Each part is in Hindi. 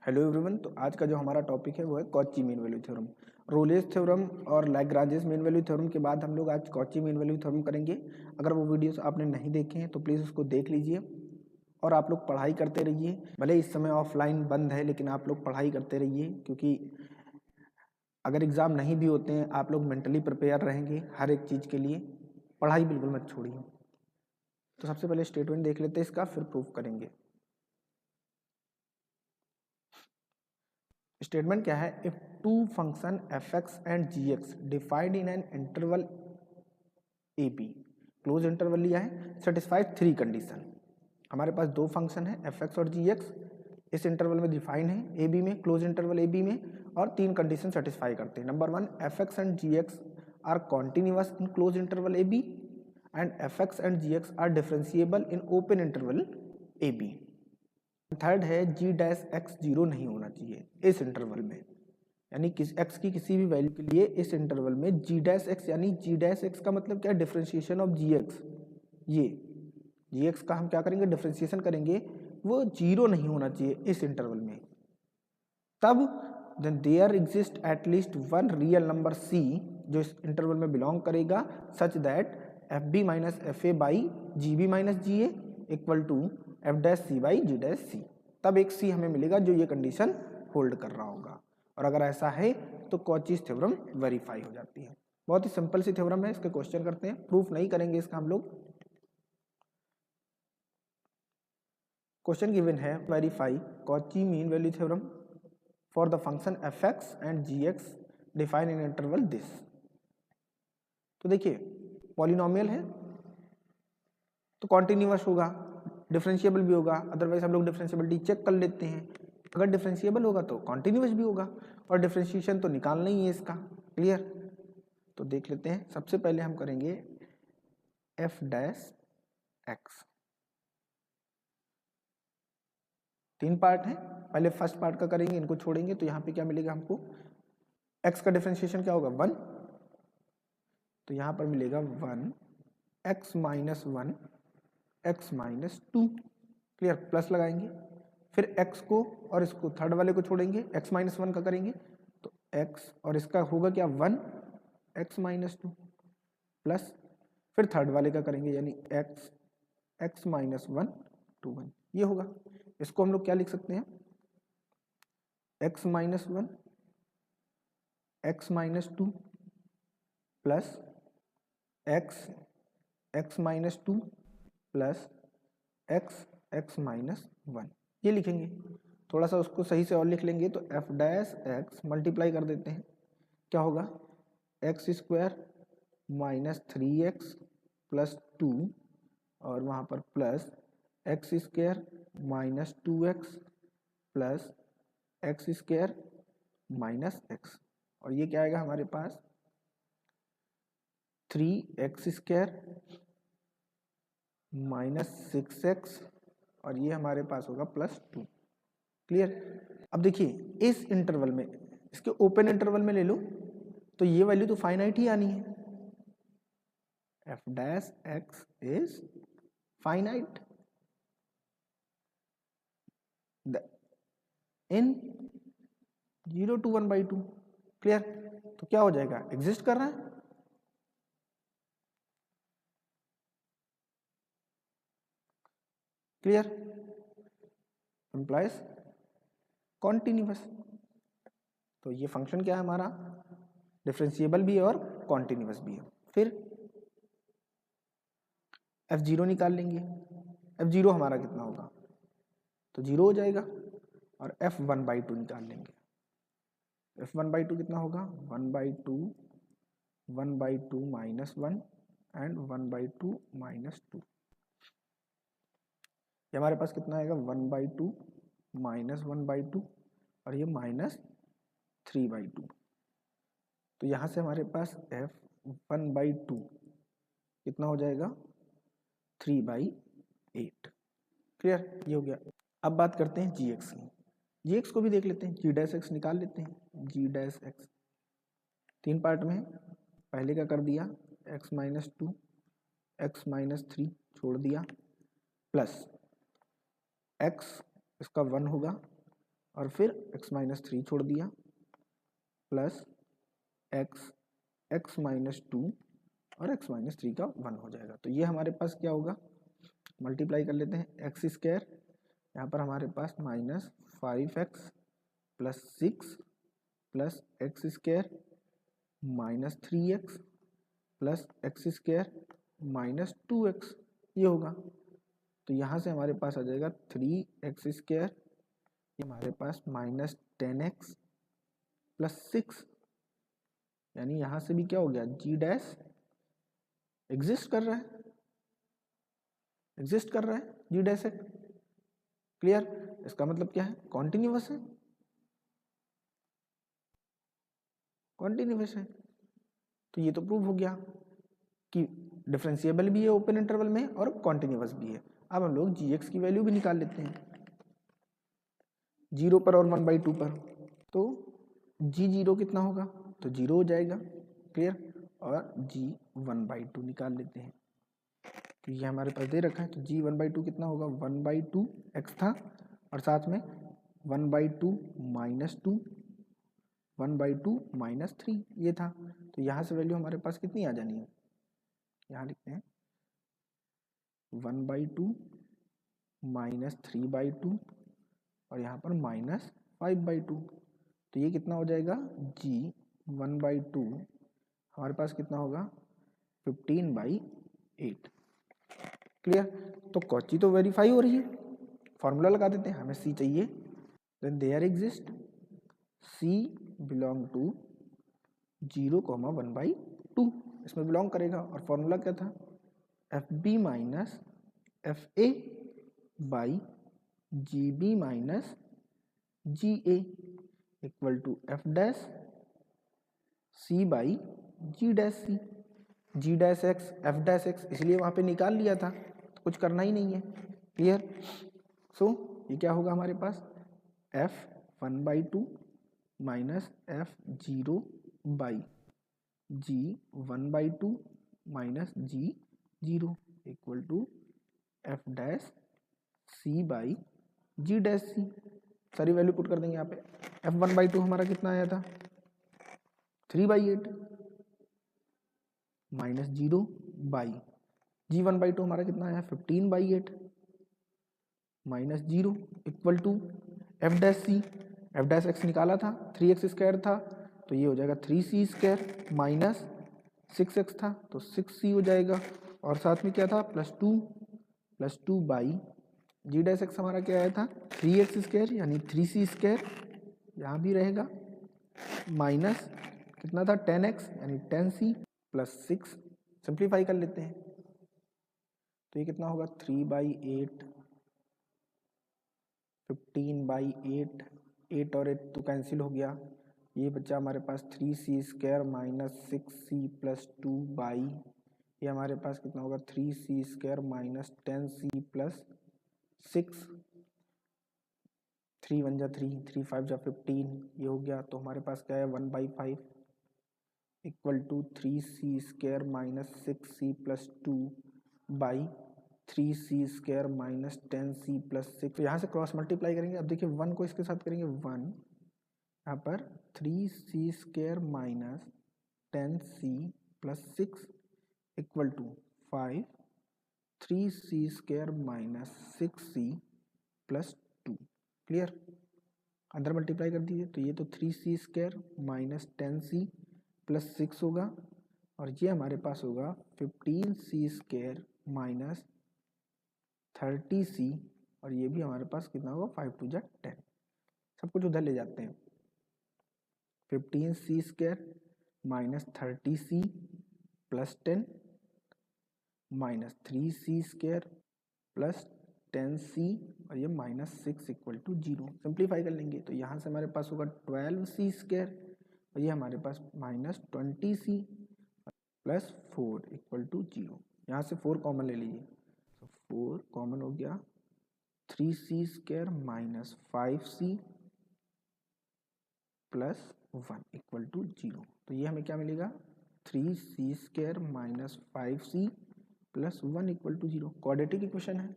Hello everyone. तो आज का जो हमारा टॉपिक है वो है Cauchy mean value theorem. Rolle's theorem और लैग्रांजेस मीन वैल्यू थ्योरम के बाद हम लोग आज कॉची मीन वैल्यू थ्योरम करेंगे। अगर वो वीडियोस आपने नहीं देखे हैं तो प्लीज़ उसको देख लीजिए और आप लोग पढ़ाई करते रहिए। भले इस समय ऑफलाइन बंद है लेकिन आप लोग पढ़ाई करते रहिए, क्योंकि अगर एग्ज़ाम नहीं भी होते हैं आप लोग मेंटली प्रिपेयर रहेंगे हर एक चीज़ के लिए। पढ़ाई बिल्कुल मत छोड़िए। तो सबसे पहले स्टेटमेंट देख लेते हैं इसका, फिर प्रूफ करेंगे। स्टेटमेंट क्या है? If two function f x and g x defined in an interval a b, close interval लिया है, सेटिस्फाइड थ्री कंडीशन। हमारे पास दो फंक्शन है एफ एक्स और जी एक्स, इस इंटरवल में डिफाइन है ए बी में, क्लोज इंटरवल ए बी में, और तीन कंडीशन सेटिस्फाई करते हैं। Number one, f x and g x are continuous in close interval a b and f x and g x are differentiable in open interval a b. Third है जी डैश एक्स जीरो नहीं होना चाहिए इस इंटरवल में, यानी एक्स की किसी भी वैल्यू के लिए इस इंटरवल में जी डैश एक्स, यानी जी डैश एक्स का मतलब क्या है? Differentiation of g x. ये जी एक्स का हम क्या करेंगे? डिफरेंशिएशन करेंगे, वो जीरो नहीं होना चाहिए इस इंटरवल में। तब then there exist at least one real number C जो इस इंटरवल में बिलोंग करेगा, such that F B minus F A by G B minus ji A equal to F dash C by ji dash C. तब एक सी हमें मिलेगा जो ये कंडीशन होल्ड कर रहा होगा, और अगर ऐसा है तो कॉचीज थ्योरम वेरीफाई हो जाती है। बहुत ही सिंपल सी थ्योरम है, इसके क्वेश्चन करते हैं, प्रूफ नहीं करेंगे इसका हम लोग। क्वेश्चन गिवन है, verify Cauchy mean value theorem for the function f x and g x define in interval this. तो देखिए पॉलिनोमियल है तो कॉन्टिन्यूअस होगा, डिफरेंशिएबल भी होगा, अदरवाइज हम लोग डिफरेंशिएबिलिटी चेक कर लेते हैं। अगर डिफरेंशिएबल होगा तो कॉन्टिन्यूअस भी होगा, और डिफरेंशिएशन तो निकालना ही है इसका। क्लियर? तो देख लेते हैं। सबसे पहले हम करेंगे एफ डैश एक्स। तीन पार्ट है, पहले फर्स्ट पार्ट का करेंगे, इनको छोड़ेंगे तो यहाँ पे क्या मिलेगा हमको? एक्स का डिफरेंशिएशन क्या होगा? वन। तो यहाँ पर मिलेगा one x minus one x minus two. Clear? Plus लगाएंगे, फिर x को और इसको थर्ड वाले को छोड़ेंगे, x माइनस वन का करेंगे तो x और इसका होगा क्या? One x minus two plus, फिर थर्ड वाले का करेंगे यानी x x minus one two one, ये होगा। इसको हम लोग क्या लिख सकते हैं? x minus one x minus two plus x x minus two plus x x minus one, ये लिखेंगे। थोड़ा सा उसको सही से और लिख लेंगे तो एफ डैश एक्स मल्टीप्लाई कर देते हैं, क्या होगा? X square minus three x plus two, और वहाँ पर plus x square minus two x plus x square minus x, और ये क्या आएगा हमारे पास? Three x square minus six x, और ये हमारे पास होगा प्लस टू। क्लियर? अब देखिए इस इंटरवल में, इसके ओपन इंटरवल में ले लो तो ये वैल्यू तो फाइनाइट ही आनी है। F dash x is finite in zero to one by two. Clear? तो क्या हो जाएगा? एग्जिस्ट कर रहा है। क्लियर? Implies continuous. तो ये फंक्शन क्या है हमारा? डिफरेंशिएबल भी है और कॉन्टिन्यूअस भी है। फिर एफ जीरो निकाल लेंगे। एफ जीरो हमारा कितना होगा? तो जीरो हो जाएगा, और एफ वन बाई टू निकाल लेंगे। एफ वन बाई टू कितना होगा? One by to, one by to minus one and one by to minus two. ये हमारे पास कितना आएगा? One by to minus one by to, और ये माइनस थ्री बाई टू। तो यहाँ से हमारे पास एफ वन बाई टू कितना हो जाएगा? Three by eight. क्लियर? ये हो गया। अब बात करते हैं जी एक्स की। जी एक्स को भी देख लेते हैं, जी डैश एक्स निकाल लेते हैं। जी डैश एक्स तीन पार्ट में है, पहले का कर दिया x minus two x minus three छोड़ दिया, प्लस एक्स इसका वन होगा और फिर x-3 छोड़ दिया प्लस x-2 और x-3 का 1 हो जाएगा। तो ये हमारे पास क्या होगा, मल्टीप्लाई कर लेते हैं एक्स स्क्वायर, यहाँ पर हमारे पास -5x plus 6 plus x square -3x plus x square -2x ये होगा। तो यहाँ से हमारे पास आ जाएगा 3x स्क्वायर, ये हमारे पास -10x प्लस 6, यानी यहाँ से भी क्या हो गया, g डैश एग्जिस्ट कर रहा है, g डैश है। क्लियर, इसका मतलब क्या है, कॉन्टिन्यूअस है, कॉन्टिन्यूअस है। तो ये तो प्रूव हो गया कि डिफरेंशिएबल भी है ओपन इंटरवल में और कॉन्टिन्यूअस भी है। अब हम लोग gx की वैल्यू भी निकाल लेते हैं 0 पर और 1/2 पर। तो g0 कितना होगा, तो 0 हो जाएगा। क्लियर, और g 1/2 निकाल लेते हैं। तो ये हमारे पास दे रखा है, तो g 1/2 कितना होगा, 1/2 x था और साथ में 1/2 -2 1/2 -3 ये था। तो यहाँ से वैल्यू हमारे पास कितनी आ जानी है, यहाँ लिखते हैं 1/2 -3/2 और यहाँ पर -5/2। तो ये कितना हो जाएगा, g 1/2 हमारे पास कितना होगा 15/8। क्लियर, तो कॉची तो वेरीफाई हो रही है। फॉर्मूला लगा देते हैं, हमें c चाहिए, then there exist c belong to 0,1/2, इसमें बिलोंग करेगा। और फॉर्मूला क्या था, fb minus fa by gb minus ga equal to f dash c by g dash c, g dash x f dash x इसलिए वहाँ पे निकाल लिया था, तो कुछ करना ही नहीं है। क्लियर, सो ये क्या होगा हमारे पास, f 1/2 minus f0 by g 1/2 minus g0 equal to f dash c by g dash c। सारी वैल्यू पुट कर देंगे यहाँ पे। f 1/2 हमारा कितना आया था, 3/8 माइनस 0 बाई g 1/2 हमारा कितना आया, 15/8 minus 0 equal to f dash c, f dash x निकाला था, 3x स्क्वायर था, तो ये हो जाएगा 3c स्क्वायर माइनस 6x था तो 6c हो जाएगा। और साथ में क्या था, +2 बाई g डैश x हमारा क्या आया था, 3x स्क्वायर यानी 3c स्क्वायर, यहाँ भी रहेगा, माइनस कितना था 10x यानी 10c प्लस 6। सिंप्लीफाई कर लेते हैं तो ये कितना होगा, 3/8 15/8, 8 और 8 तो कैंसिल हो गया, ये बच्चा हमारे पास 3c square minus 6c plus 2 by, ये हमारे पास कितना होगा 3c square minus 10c plus 6, 3 1 जा 3, 3 5 जा 15, ये हो गया। तो हमारे पास क्या है 1/5 equal to 3c square minus 6c plus 2 by 3c square minus 10c plus 6। तो यहाँ से क्रॉस मल्टीप्लाई करेंगे, अब देखिए 1 को इसके साथ करेंगे 1, यहाँ पर 3c square minus 10c plus 6 equal to 5 3c square minus 6c plus 2। Clear, अंदर मल्टीप्लाई कर दीजिए, तो ये तो 3c square minus 10c plus 6 होगा और ये हमारे पास होगा 15c स्क्वायर माइनस 30c और ये भी हमारे पास कितना होगा 5 2 जा 10, सब कुछ उधर ले जाते हैं। 15c square minus 30c plus 10 minus 3c square plus 10c और ये माइनस 6 इक्वल टू 0। सिंप्लीफाई कर लेंगे तो यहाँ से हमारे पास होगा 12c स्क्वायर और ये हमारे पास minus 20c plus 4 equal to 0। यहाँ से 4 कॉमन ले लीजिए, तो 4 कॉमन हो गया, 3c square minus 5c plus 1 equal to 0। तो ये हमें क्या मिलेगा, 3c square minus 5c plus 1 equal to 0। Quadratic equation है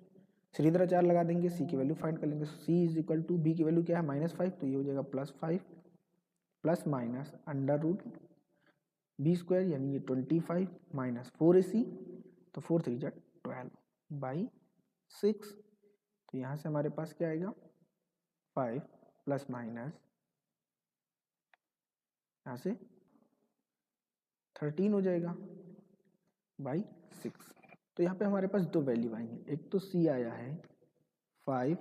सीधी लगा देंगे, सी की वैल्यू फाइंड कर लेंगे। C is equal to b की वैल्यू क्या है -5, तो ये हो जाएगा +5 plus minus under root b square यानी ये 25 माइनस 4ac, तो 4 3 जा 12/6। तो यहाँ से हमारे पास क्या आएगा 5 प्लस माइनस यहाँ से 13 हो जाएगा बाई 6। तो यहाँ पे हमारे पास दो वैल्यू आएंगे, एक तो सी आया है 5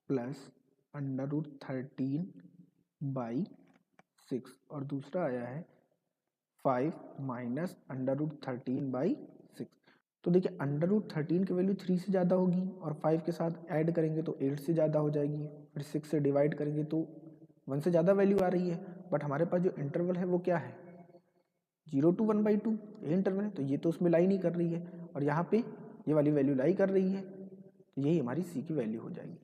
प्लस अंडर रूट 13/6 और दूसरा आया है 5 माइनस अंडर रूट 13/6। तो देखिए अंडर रूट 13 की वैल्यू 3 से ज़्यादा होगी और 5 के साथ ऐड करेंगे तो 8 से ज़्यादा हो जाएगी, फिर 6 से डिवाइड करेंगे तो 1 से ज़्यादा वैल्यू आ रही है। बट हमारे पास जो इंटरवल है वो क्या है 0 to 1/2, ये इंटरवल है, तो ये तो उसमें लाई नहीं कर रही है और यहाँ पे ये वाली वैल्यू लाई कर रही है, तो यही हमारी सी की वैल्यू हो जाएगी।